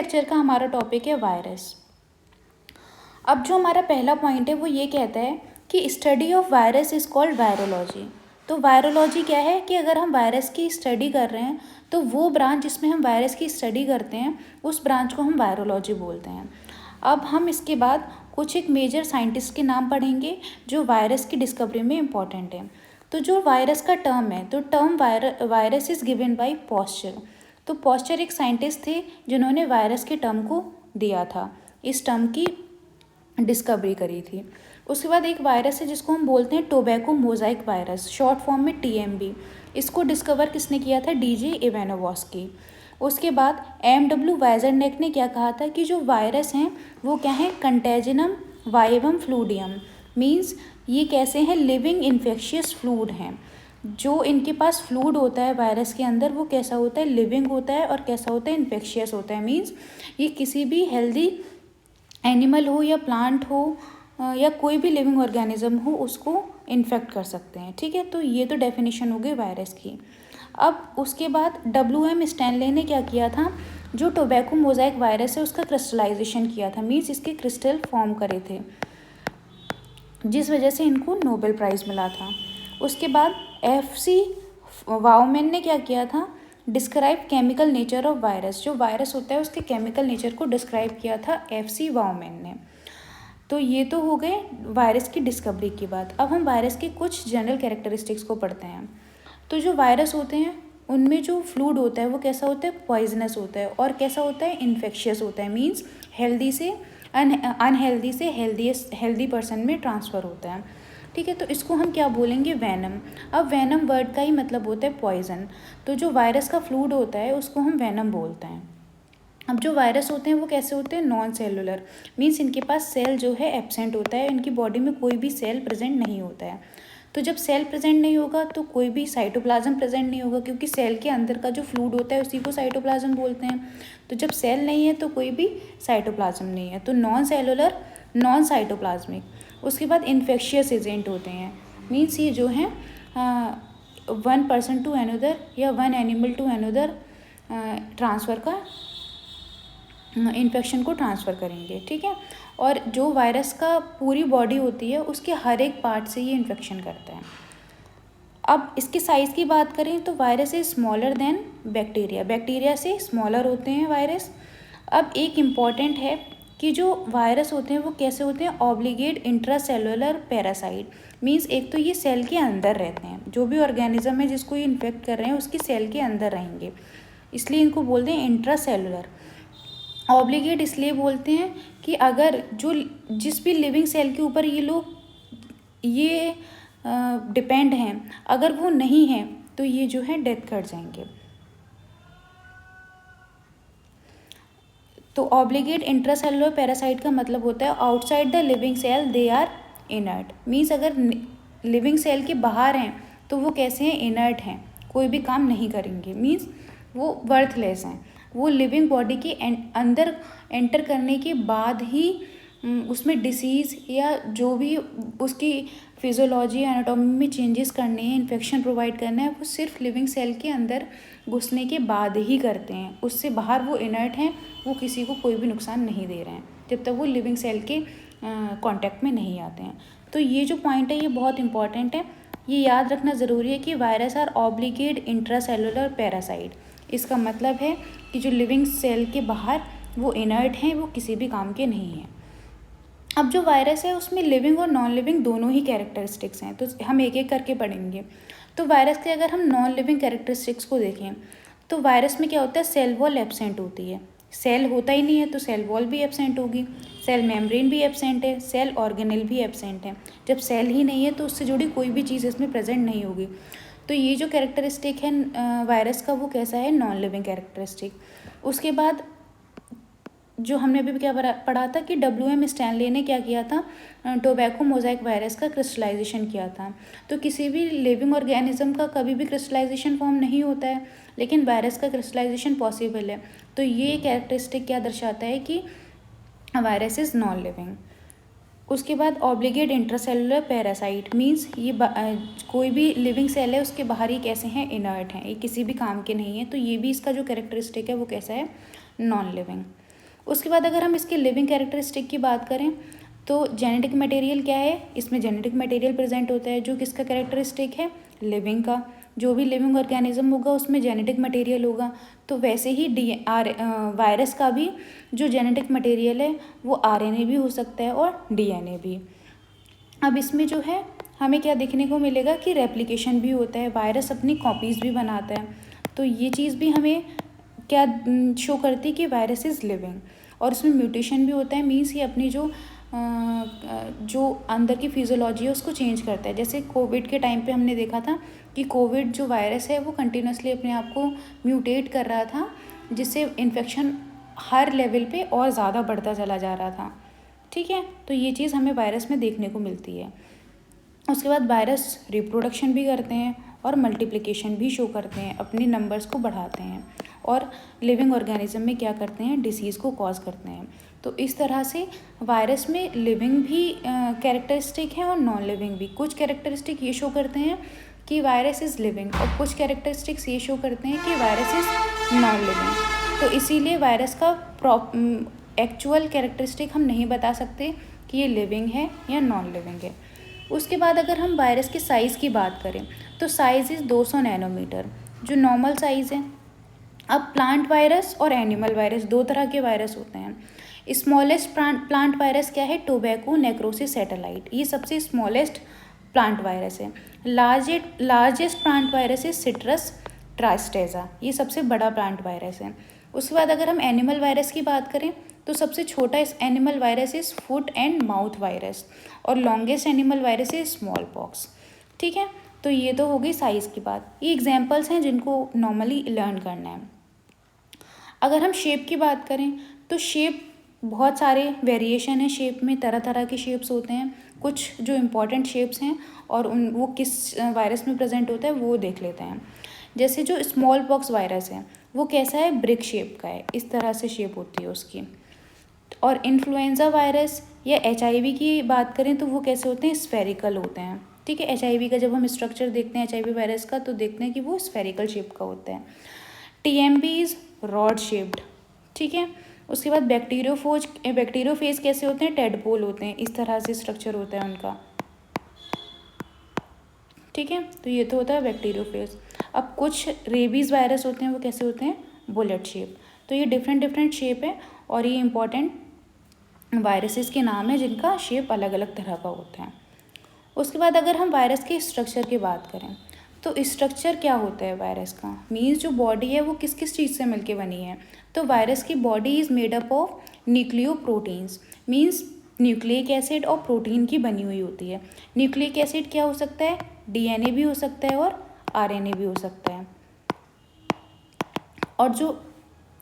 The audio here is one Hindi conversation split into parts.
लेक्चर का हमारा टॉपिक है वायरस। अब जो हमारा पहला पॉइंट है वो ये कहता है कि study of virus is called virology. तो वायरोलॉजी क्या है कि अगर हम वायरस की स्टडी कर रहे हैं तो वो ब्रांच जिसमें हम वायरस की स्टडी करते हैं उस ब्रांच को हम वायरोलॉजी बोलते हैं। अब हम इसके बाद कुछ एक मेजर साइंटिस्ट के नाम पढ़ेंगे जो वायरस की डिस्कवरी में इम्पॉर्टेंट है। तो जो वायरस का टर्म है तो term virus is given by Pasteur. तो पॉस्चर एक साइंटिस्ट थे जिन्होंने वायरस के टर्म को दिया था, इस टर्म की डिस्कवरी करी थी। उसके बाद एक वायरस है जिसको हम बोलते हैं tobacco Mosaic virus, short form में TMV। इसको डिस्कवर किसने किया था? DJ Ivanovsky. उसके बाद MW वाइजरनेक ने क्या कहा था कि जो वायरस हैं वो क्या है? कंटेजिनम वाइवम फ्लूडियम, मीन्स ये कैसे हैं? लिविंग इन्फेक्शियस फ्लूड हैं। जो इनके पास फ्लूड होता है वायरस के अंदर वो कैसा होता है? लिविंग होता है। और कैसा होता है? इन्फेक्शियस होता है। मीन्स ये किसी भी हेल्दी एनिमल हो या प्लांट हो या कोई भी लिविंग ऑर्गेनिज्म हो उसको इन्फेक्ट कर सकते हैं। ठीक है, तो ये तो डेफिनेशन हो गई वायरस की। अब उसके बाद WM स्टैनले ने क्या किया था? जो टोबैको मोजाइक वायरस है उसका क्रिस्टलाइजेशन किया था, मीन्स इसके क्रिस्टल फॉर्म करे थे, जिस वजह से इनको नोबेल प्राइज़ मिला था। उसके बाद FC वाउमैन ने क्या किया था? Describe chemical nature of virus. जो वायरस होता है उसके केमिकल नेचर को डिस्क्राइब किया था FC वाउमैन ने। तो ये तो हो गए वायरस की डिस्कवरी की बात। अब हम वायरस के कुछ जनरल कैरेक्टरिस्टिक्स को पढ़ते हैं। तो जो वायरस होते हैं उनमें जो फ्लूड होता है वो कैसा होता है? पॉइजनस होता है। और कैसा होता है? इन्फेक्शियस होता है। मीन्स हेल्दी से अनहेल्दी से हेल्दी पर्सन में ट्रांसफ़र होता है। ठीक है, तो इसको हम क्या बोलेंगे? वैनम। अब वैनम वर्ड का ही मतलब होता है पॉइजन। तो जो वायरस का फ्लूड होता है उसको हम वैनम बोलते हैं। अब जो वायरस होते हैं वो कैसे होते हैं? नॉन सेलुलर, मीन्स इनके पास सेल जो है एब्सेंट होता है, इनकी बॉडी में कोई भी सेल प्रेजेंट नहीं होता है। तो जब सेल प्रेजेंट नहीं होगा तो कोई भी साइटोप्लाज्म प्रेजेंट नहीं होगा, क्योंकि सेल के अंदर का जो फ्लूड होता है उसी को साइटोप्लाज्म बोलते हैं। तो जब सेल नहीं है तो कोई भी साइटोप्लाज्म नहीं है, तो नॉन सेलुलर, नॉन साइटोप्लाज्मिक। उसके बाद इन्फेक्शियस एजेंट होते हैं, मीन्स ये जो हैं वन पर्सन टू अनदर या one animal to another transfer का इन्फेक्शन को ट्रांसफ़र करेंगे। ठीक है, और जो वायरस का पूरी बॉडी होती है उसके हर एक पार्ट से ये इन्फेक्शन करता है। अब इसके साइज़ की बात करें तो virus is smaller than bacteria, bacteria से स्मॉलर होते हैं वायरस। अब एक इम्पॉर्टेंट है कि जो वायरस होते हैं वो कैसे होते हैं? ऑब्लिगेट इंट्रासेलुलर पैरासाइट, मीन्स एक तो ये सेल के अंदर रहते हैं, जो भी ऑर्गेनिज्म है जिसको ये इन्फेक्ट कर रहे हैं उसकी सेल के अंदर रहेंगे, इसलिए इनको बोलते हैं इंट्रासेलुलर। ऑब्लिगेट इसलिए बोलते हैं कि अगर जो जिस भी लिविंग सेल के ऊपर ये लोग ये डिपेंड हैं, अगर वो नहीं हैं तो ये जो है डेथ कर जाएंगे। तो ऑब्लिगेट इंट्रासेलुलर पैरासाइट का मतलब होता है outside the living cell they are inert, means अगर लिविंग सेल के बाहर हैं तो वो कैसे हैं? इनर्ट हैं, कोई भी काम नहीं करेंगे, मीन्स वो वर्थलेस हैं। वो लिविंग बॉडी के अंदर एंटर करने के बाद ही उसमें डिसीज़ या जो भी उसकी फिजियोलॉजी एनाटॉमी में चेंजेस करने हैं, इन्फेक्शन प्रोवाइड करना है, वो सिर्फ लिविंग सेल के अंदर घुसने के बाद ही करते हैं। उससे बाहर वो इनर्ट हैं, वो किसी को कोई भी नुकसान नहीं दे रहे हैं जब तक वो लिविंग सेल के कांटेक्ट में नहीं आते हैं। तो ये जो पॉइंट है ये बहुत इंपॉर्टेंट है, ये याद रखना ज़रूरी है कि virus are obligate intracellular parasite. इसका मतलब है कि जो लिविंग सेल के बाहर वो इनर्ट हैं, वो किसी भी काम के नहीं हैं। अब जो वायरस है उसमें लिविंग और नॉन लिविंग दोनों ही कैरेक्टरिस्टिक्स हैं, तो हम एक एक करके पढ़ेंगे। तो वायरस के अगर हम नॉन लिविंग कैरेक्टरिस्टिक्स को देखें तो वायरस में क्या होता है? सेल वॉल एब्सेंट होती है, सेल होता ही नहीं है तो सेल वॉल भी एब्सेंट होगी, सेल मेम्ब्रेन भी एब्सेंट है, सेल ऑर्गेनेल भी एब्सेंट है। जब सेल ही नहीं है तो उससे जुड़ी कोई भी चीज़ इसमें प्रेजेंट नहीं होगी। तो ये जो कैरेक्टरिस्टिक है वायरस का वो कैसा है? Non living characteristic. उसके बाद जो हमने अभी क्या पढ़ा था कि WM स्टैनले ने क्या किया था? टोबैको मोजाइक वायरस का क्रिस्टलाइजेशन किया था। तो किसी भी लिविंग ऑर्गेनिज्म का कभी भी क्रिस्टलाइजेशन फॉर्म नहीं होता है, लेकिन वायरस का क्रिस्टलाइजेशन पॉसिबल है। तो ये कैरेक्टरिस्टिक क्या दर्शाता है कि वायरस इज़ नॉन लिविंग। उसके बाद ऑब्लिगेट इंट्रासेलुलर पैरासाइट, मीन्स ये कोई भी लिविंग सेल है उसके बाहर ही कैसे हैं? इनर्ट हैं, ये किसी भी काम के नहीं हैं। तो ये भी इसका जो कैरेक्टरिस्टिक है वो कैसा है? Non living. उसके बाद अगर हम इसके लिविंग कैरेक्टरिस्टिक की बात करें तो जेनेटिक मटेरियल क्या है, इसमें जेनेटिक मटेरियल प्रेजेंट होता है जो किसका कैरेक्टरिस्टिक है, लिविंग का। जो भी लिविंग ऑर्गेनिज्म होगा उसमें जेनेटिक मटेरियल होगा। तो वैसे ही वायरस का भी जो जेनेटिक मटेरियल है वो आरएनए भी हो सकता है और डीएनए भी। अब इसमें जो है हमें क्या देखने को मिलेगा कि रेप्लिकेशन भी होता है, वायरस अपनी कॉपीज़ भी बनाता है। तो ये चीज़ भी हमें क्या शो करती है कि वायरस इज़ लिविंग। और उसमें म्यूटेशन भी होता है, मीन्स ये अपनी जो अंदर की फिजियोलॉजी है उसको चेंज करता है। जैसे कोविड के टाइम पे हमने देखा था कि कोविड जो वायरस है वो कंटिन्यूसली अपने आप को म्यूटेट कर रहा था, जिससे इन्फेक्शन हर लेवल पे और ज़्यादा बढ़ता चला जा रहा था। ठीक है, तो ये चीज़ हमें वायरस में देखने को मिलती है। उसके बाद वायरस रिप्रोडक्शन भी करते हैं और मल्टीप्लिकेशन भी शो करते हैं, अपने नंबर्स को बढ़ाते हैं और लिविंग ऑर्गेनिज्म में क्या करते हैं, डिसीज़ को कॉज करते हैं। तो इस तरह से वायरस में लिविंग भी कैरेक्टरिस्टिक हैं और नॉन लिविंग भी। कुछ कैरेक्टरिस्टिक ये शो करते हैं कि वायरस इज़ लिविंग और कुछ कैरेक्टरिस्टिक्स ये शो करते हैं कि वायरस इज़ नॉन लिविंग। तो इसीलिए वायरस का एक्चुअल कैरेक्टरिस्टिक हम नहीं बता सकते कि ये लिविंग है या नॉन लिविंग है। उसके बाद अगर हम वायरस के साइज़ की बात करें तो साइज़ इज़ 200 नैनोमीटर जो नॉर्मल साइज़ है। अब प्लांट वायरस और एनिमल वायरस दो तरह के वायरस होते हैं। स्मॉलेस्ट प्लांट वायरस क्या है, टोबैको नेक्रोसिस सैटेलाइट, ये सबसे स्मॉलेस्ट प्लांट वायरस है। लार्जेस्ट प्लांट वायरस है सिट्रस ट्रास्टेजा, ये सबसे बड़ा प्लांट वायरस है। उसके बाद अगर हम एनिमल वायरस की बात करें तो सबसे छोटा इस animal virus is foot and mouth virus और longest animal virus is smallpox. ठीक है, तो ये तो हो गई साइज़ की बात। ये एग्जाम्पल्स हैं जिनको नॉर्मली लर्न करना है। अगर हम शेप की बात करें तो शेप बहुत सारे वेरिएशन है, शेप में तरह तरह के शेप्स होते हैं। कुछ जो इम्पॉर्टेंट शेप्स हैं और वो किस वायरस में प्रेजेंट होता है वो देख लेते हैं। जैसे जो स्मॉल पॉक्स वायरस है वो कैसा है, ब्रिक शेप का है, इस तरह से शेप होती है उसकी। और इन्फ्लुएंजा वायरस या HIV की बात करें तो वो कैसे होते हैं, स्फेरिकल होते हैं। ठीक है, HIV का जब हम स्ट्रक्चर देखते हैं HIV वायरस का तो देखते हैं कि वो स्फेरिकल शेप का होता है। TMB is rod shaped. ठीक है, उसके बाद बैक्टीरियोफेज कैसे होते हैं, टेडपोल होते हैं, इस तरह से स्ट्रक्चर होता है उनका। ठीक है, तो ये तो होता है बैक्टीरियोफेज। अब कुछ रेबीज़ वायरस होते हैं वो कैसे होते हैं, बुलेट शेप। तो ये डिफरेंट शेप है और ये इंपॉर्टेंट वायरसेस के नाम है जिनका शेप अलग अलग तरह का होता है। उसके बाद अगर हम वायरस के स्ट्रक्चर की बात करें तो स्ट्रक्चर क्या होता है वायरस का, मीन्स जो बॉडी है वो किस किस चीज़ से मिलके बनी है। तो वायरस की body is made up of nucleoproteins, means nucleic acid और प्रोटीन की बनी हुई होती है। न्यूक्लिक एसिड क्या हो सकता है, DNA भी हो सकता है और RNA भी हो सकता है। और जो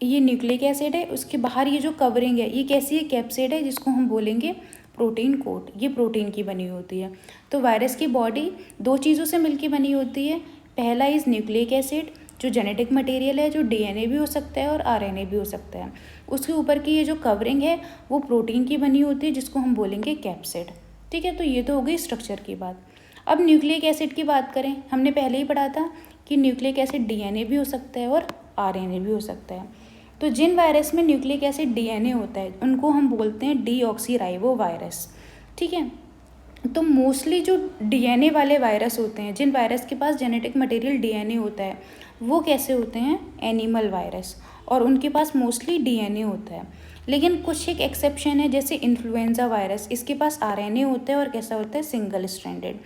ये न्यूक्लिक एसिड है उसके बाहर ये जो कवरिंग है ये कैसी है, कैप्सिड है, जिसको हम बोलेंगे प्रोटीन कोट, ये प्रोटीन की बनी होती है। तो वायरस की बॉडी दो चीज़ों से मिलकर बनी होती है। पहला इज़ न्यूक्लिक एसिड जो जेनेटिक मटेरियल है, जो DNA भी हो सकता है और RNA भी हो सकता है। उसके ऊपर की ये जो कवरिंग है वो प्रोटीन की बनी होती है जिसको हम बोलेंगे कैप्सिड। ठीक है, तो ये तो हो गई स्ट्रक्चर की बात। अब न्यूक्लिक एसिड की बात करें, हमने पहले ही पढ़ा था कि न्यूक्लिक एसिड DNA भी हो सकता है और RNA भी हो सकता है। तो जिन वायरस में न्यूक्लिक एसिड DNA होता है उनको हम बोलते हैं डीऑक्सीराइबो वायरस। ठीक है, तो मोस्टली जो DNA वाले वायरस होते हैं, जिन वायरस के पास जेनेटिक मटेरियल DNA होता है वो कैसे होते हैं, एनिमल वायरस, और उनके पास मोस्टली DNA होता है। लेकिन कुछ एक एक्सेप्शन है, जैसे इन्फ्लुएंजा वायरस, इसके पास RNA होता है और कैसा होता है, सिंगल स्ट्रैंडेड।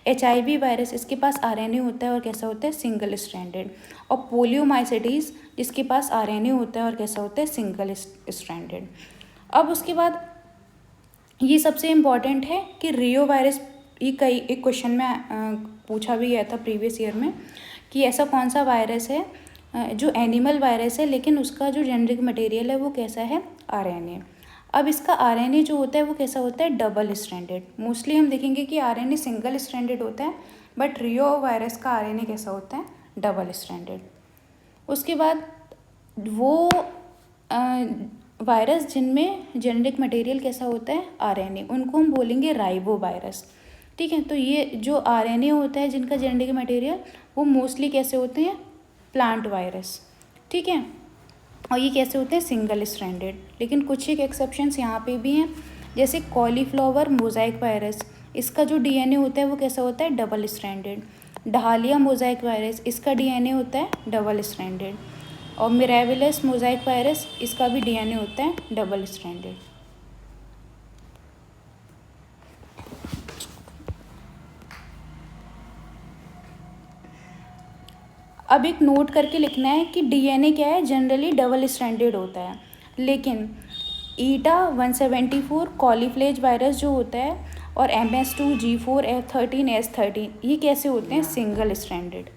HIV वायरस, इसके पास RNA होता है और कैसा होता है, सिंगल स्ट्रैंडेड। और पोलियोमाइसेटिस जिसके पास RNA होता है और कैसा होता है, सिंगल स्ट्रैंडेड। अब उसके बाद ये सबसे इम्पॉर्टेंट है कि रियो वायरस, ये कई एक क्वेश्चन में पूछा भी गया था प्रीवियस ईयर में कि ऐसा कौन सा वायरस है जो एनिमल वायरस है लेकिन उसका जो जेनेटिक मटेरियल है वो कैसा है, RNA। अब इसका RNA जो होता है वो कैसा होता है, डबल स्ट्रैंडेड। मोस्टली हम देखेंगे कि RNA सिंगल स्ट्रैंडेड होता है, बट रियो वायरस का RNA कैसा होता है, डबल स्ट्रैंडेड। उसके बाद वो वायरस जिनमें जेनेटिक मटेरियल कैसा होता है, RNA, उनको हम बोलेंगे राइबो वायरस। ठीक है, तो ये जो RNA होता है जिनका जेनेटिक मटेरियल वो मोस्टली कैसे होते हैं, प्लांट वायरस। ठीक है, और ये कैसे होते हैं, सिंगल स्ट्रैंडेड। लेकिन कुछ एक एक्सेप्शंस यहाँ पे भी हैं, जैसे कॉलीफ्लावर मोज़ाइक वायरस, इसका जो डीएनए होता है वो कैसा होता है, डबल स्ट्रैंडेड। डालिया मोज़ाइक वायरस, इसका डीएनए होता है डबल स्ट्रैंडेड। और मिराविलस मोज़ाइक वायरस, इसका भी डीएनए होता है डबल स्ट्रैंडेड। अब एक नोट करके लिखना है कि डीएनए क्या है, जनरली डबल स्ट्रैंडेड होता है, लेकिन ईटा 174 कॉलीफ्लेज वायरस जो होता है और MS2 G4 F13 S13 ये कैसे होते हैं, सिंगल स्ट्रैंडेड।